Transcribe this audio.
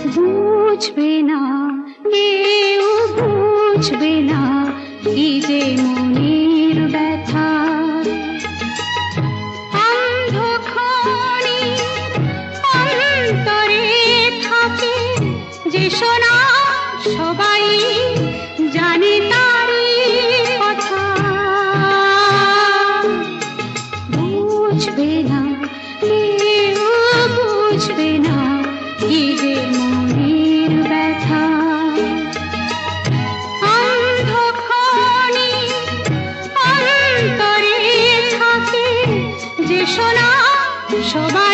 বুঝবে না, কেউ বুঝবে না কি যে মনের ব্যথা। অন্ধক্ষণে অন্তরে থাকে যে শোনা, সবাই জানে তারই কথা। বুঝবে না, কেউ বুঝবে না কি যে মনের ব্যথা। অন্ধক্ষণে অন্তরে থাকে যে শোনা, সবাই